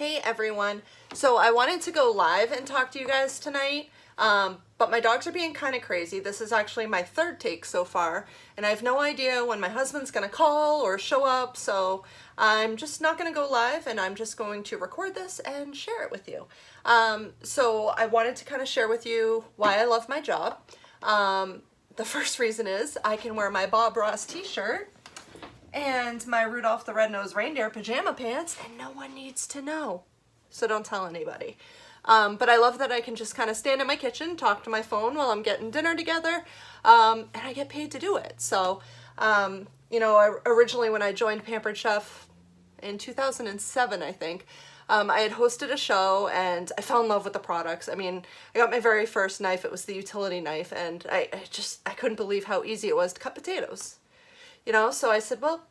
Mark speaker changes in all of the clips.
Speaker 1: Hey everyone. So I wanted to go live and talk to you guys tonight, but my dogs are being kind of crazy. This is actually my third take so far, and I have no idea when my husband's gonna call or show up, so I'm just not gonna go live, and I'm just going to record this and share it with you. So I wanted to kind of share with you why I love my job. The first reason is I can wear my Bob Ross t-shirt and my Rudolph the Red-Nosed Reindeer pajama pants, and no one needs to know. So don't tell anybody. But I love that I can just kind of stand in my kitchen, talk to my phone while I'm getting dinner together, and I get paid to do it. So, originally when I joined Pampered Chef in 2007, I think, I had hosted a show and I fell in love with the products. I mean, I got my very first knife. It was the utility knife, and I couldn't believe how easy it was to cut potatoes. So I said, well,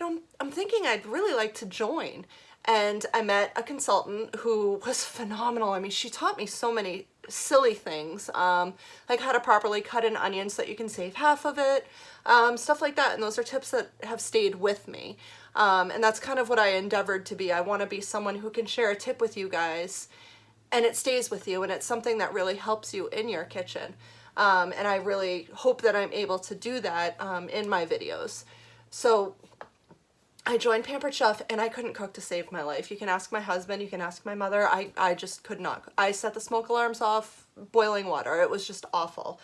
Speaker 1: I'm thinking I'd really like to join. And I met a consultant who was phenomenal. I mean, she taught me so many silly things, like how to properly cut an onion so that you can save half of it, stuff like that. And those are tips that have stayed with me. And that's kind of what I endeavored to be. I want to be someone who can share a tip with you guys and it stays with you, and it's something that really helps you in your kitchen. And I really hope that I'm able to do that in my videos. So I joined Pampered Chef and I couldn't cook to save my life. You can ask my husband, you can ask my mother. I just could not. I set the smoke alarms off, boiling water. It was just awful.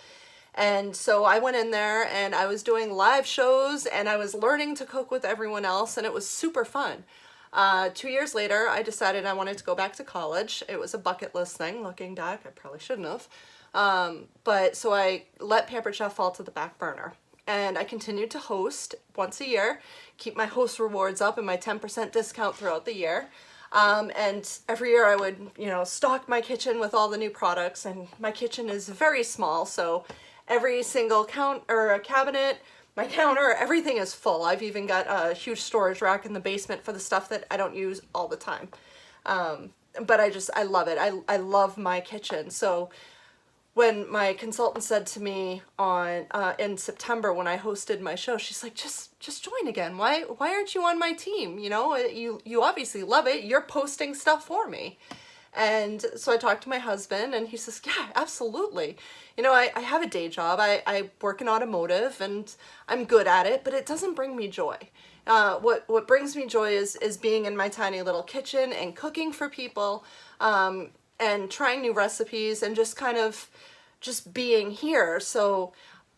Speaker 1: And so I went in there and I was doing live shows and I was learning to cook with everyone else, and it was super fun. 2 years later, I decided I wanted to go back to college. It was a bucket list thing. Looking back, I probably shouldn't have. But so I let Pampered Chef fall to the back burner, and I continued to host once a year, keep my host rewards up and my 10% discount throughout the year. And every year I would, stock my kitchen with all the new products, and my kitchen is very small. So every single cabinet, my counter, everything is full. I've even got a huge storage rack in the basement for the stuff that I don't use all the time. But I love it. I love my kitchen. So when my consultant said to me in September when I hosted my show, she's like, just join again. Why aren't you on my team? You obviously love it. You're posting stuff for me. And so I talked to my husband and he says, yeah, absolutely. I have a day job. I work in automotive and I'm good at it, but it doesn't bring me joy. What brings me joy is being in my tiny little kitchen and cooking for people, and trying new recipes and just being here. So,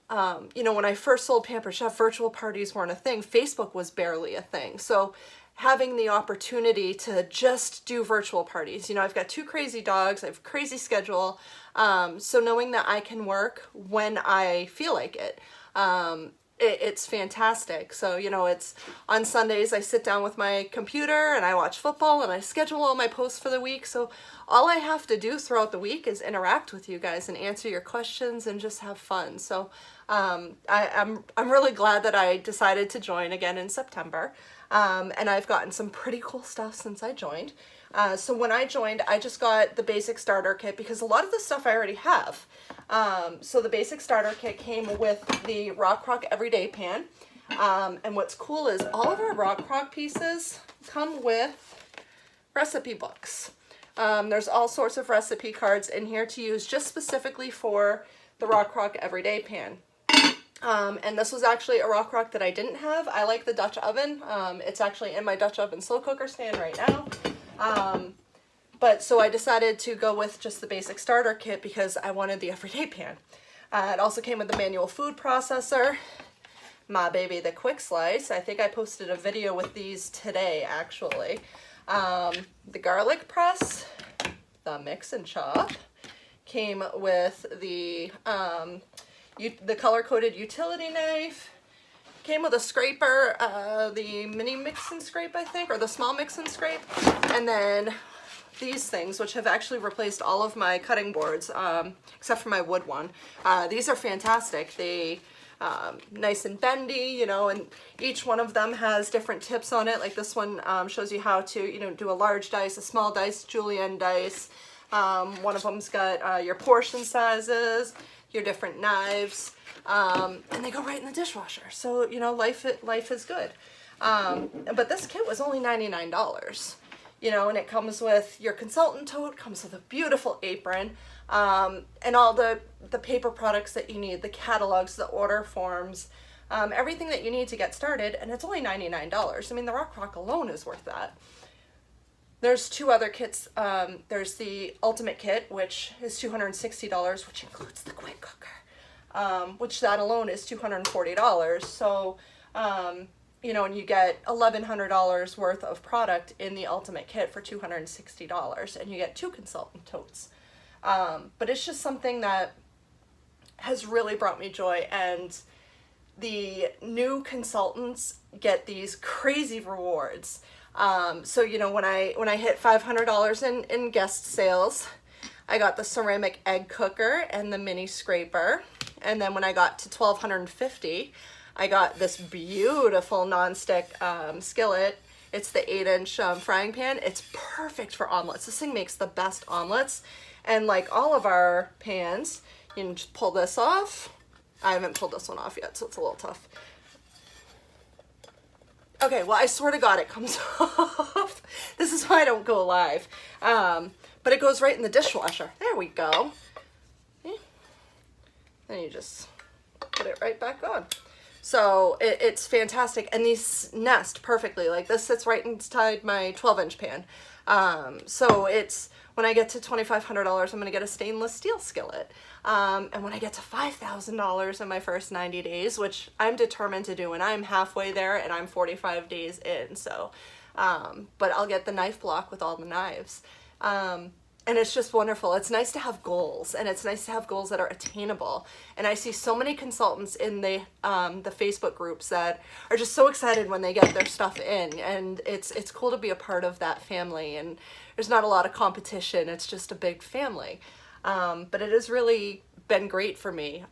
Speaker 1: when I first sold Pampered Chef, virtual parties weren't a thing. Facebook was barely a thing. So having the opportunity to just do virtual parties, I've got 2 crazy dogs, I have a crazy schedule. So knowing that I can work when I feel like it, it's fantastic. So, it's on Sundays, I sit down with my computer and I watch football and I schedule all my posts for the week. So all I have to do throughout the week is interact with you guys and answer your questions and just have fun. So I'm really glad that I decided to join again in September. And I've gotten some pretty cool stuff since I joined. So when I joined, I just got the basic starter kit because a lot of the stuff I already have. So the basic starter kit came with the Rock Crock Everyday Pan. And what's cool is all of our Rock Crock pieces come with recipe books. There's all sorts of recipe cards in here to use just specifically for the Rock Crock Everyday Pan. And this was actually a Rock Crock that I didn't have. I like the Dutch oven. It's actually in my Dutch oven slow cooker stand right now. But so I decided to go with just the basic starter kit because I wanted the everyday pan. It also came with the manual food processor, my baby, the Quick Slice. I think I posted a video with these today, actually. The garlic press, the mix and chop, came with the color-coded utility knife, came with a scraper, the mini mix and scrape, I think, or the small mix and scrape, and then these things, which have actually replaced all of my cutting boards, except for my wood one. These are fantastic. They nice and bendy, and each one of them has different tips on it. Like this one shows you how to, do a large dice, a small dice, julienne dice. One of them's got your portion sizes, your different knives, and they go right in the dishwasher. So, life is good. But this kit was only $99. you know, and it comes with your consultant tote, comes with a beautiful apron, and all the paper products that you need, the catalogs, the order forms, everything that you need to get started, and it's only $99. I mean, the Rock alone is worth that. There's two other kits. There's the Ultimate Kit, which is $260, which includes the quick cooker, which that alone is $240. So, you know, and you get $1,100 worth of product in the Ultimate Kit for $260, and you get 2 consultant totes. But it's just something that has really brought me joy, and the new consultants get these crazy rewards. So, you know, when I hit $500 in guest sales, I got the ceramic egg cooker and the mini scraper. And then when I got to $1,250, I got this beautiful nonstick skillet. It's the 8-inch frying pan. It's perfect for omelets. This thing makes the best omelets. And like all of our pans, you can just pull this off. I haven't pulled this one off yet, so it's a little tough. Okay, well, I swear to God it comes off. This is why I don't go live. But it goes right in the dishwasher. There we go. Then you just put it right back on. So it's fantastic. And these nest perfectly. Like this sits right inside my 12-inch pan. So it's, when I get to $2,500, I'm going to get a stainless steel skillet. And when I get to $5,000 in my first 90 days, which I'm determined to do, and I'm halfway there and I'm 45 days in. So, but I'll get the knife block with all the knives. And it's just wonderful. It's nice to have goals, and it's nice to have goals that are attainable. And I see so many consultants in the Facebook groups that are just so excited when they get their stuff in, and it's cool to be a part of that family. And there's not a lot of competition. It's just a big family. But it has really been great for me,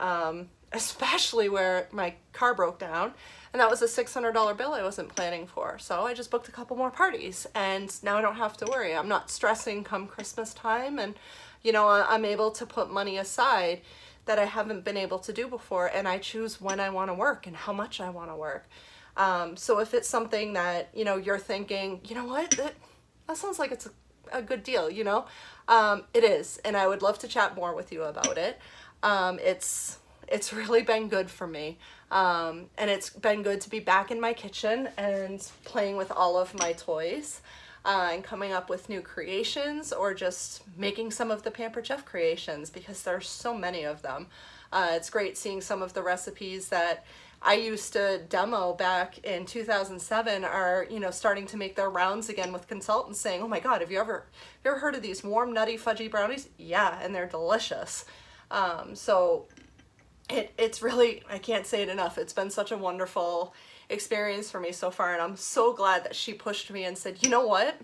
Speaker 1: especially where my car broke down. And that was a $600 bill I wasn't planning for. So I just booked a couple more parties, and now I don't have to worry. I'm not stressing come Christmas time, and you know, I'm able to put money aside that I haven't been able to do before, and I choose when I want to work and how much I want to work. So if it's something that, you know, you're thinking, you know what, that sounds like it's a good deal, you know, it is, and I would love to chat more with you about it. It's really been good for me. And it's been good to be back in my kitchen and playing with all of my toys, and coming up with new creations, or just making some of the Pampered Chef creations, because there's so many of them. It's great seeing some of the recipes that I used to demo back in 2007 are, you know, starting to make their rounds again with consultants saying, oh my God, have you ever heard of these warm, nutty, fudgy brownies? Yeah, and they're delicious. So it's really, I can't say it enough. It's been such a wonderful experience for me so far, and I'm so glad that she pushed me and said, you know what?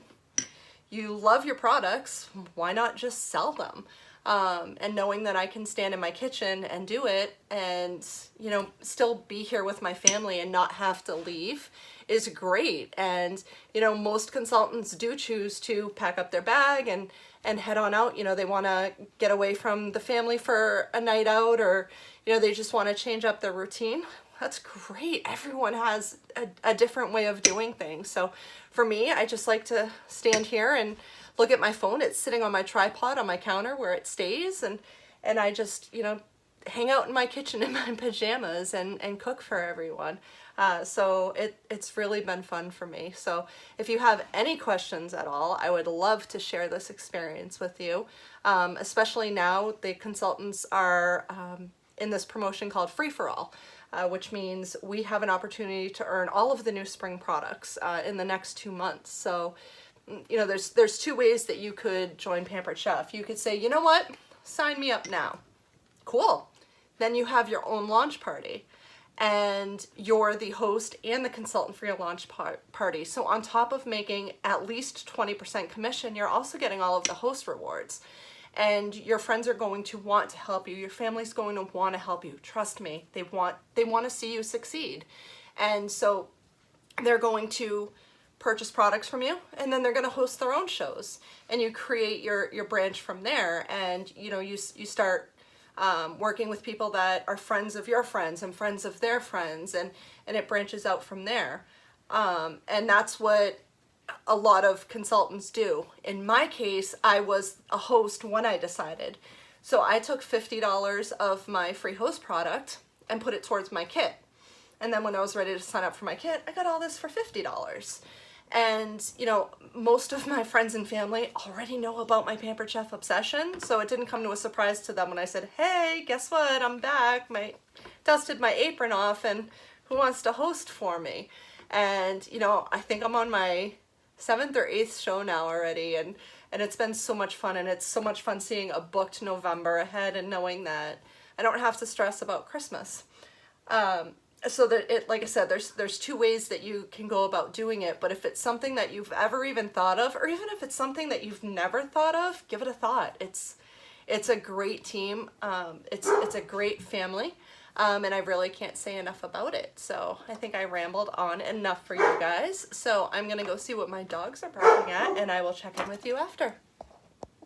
Speaker 1: You love your products, why not just sell them? And knowing that I can stand in my kitchen and do it, and, you know, still be here with my family and not have to leave is great. And, you know, most consultants do choose to pack up their bag and head on out. You know, they want to get away from the family for a night out, or, you know, they just want to change up their routine. That's great. Everyone has a different way of doing things. So for me, I just like to stand here and look at my phone. It's sitting on my tripod on my counter where it stays, and I just, you know, hang out in my kitchen in my pajamas and cook for everyone. So it's really been fun for me. So if you have any questions at all, I would love to share this experience with you. Especially now, the consultants are in this promotion called Free for All, which means we have an opportunity to earn all of the new spring products in the next 2 months. So, you know, there's 2 ways that you could join Pampered Chef. You could say, you know what, sign me up now. Cool. Then you have your own launch party, and you're the host and the consultant for your launch party. So on top of making at least 20% commission, you're also getting all of the host rewards. And your friends are going to want to help you. Your family's going to want to help you. Trust me, they want to see you succeed. And so they're going to purchase products from you, and then they're going to host their own shows, and you create your branch from there. And you know, you start working with people that are friends of your friends and friends of their friends, and it branches out from there. And that's what a lot of consultants do. In my case, I was a host when I decided. So I took $50 of my free host product and put it towards my kit. And then when I was ready to sign up for my kit, I got all this for $50. And, you know, most of my friends and family already know about my Pampered Chef obsession, so it didn't come to a surprise to them when I said, hey, guess what, I'm back. Dusted my apron off, and who wants to host for me? And, you know, I think I'm on my 7th or 8th show now already, and it's been so much fun, and it's so much fun seeing a booked November ahead and knowing that I don't have to stress about Christmas. So that it, like I said, there's two ways that you can go about doing it, but if it's something that you've ever even thought of, or even if it's something that you've never thought of, give it a thought. It's a great team. It's a great family. And I really can't say enough about it. So I think I rambled on enough for you guys. So I'm gonna go see what my dogs are barking at, and I will check in with you after.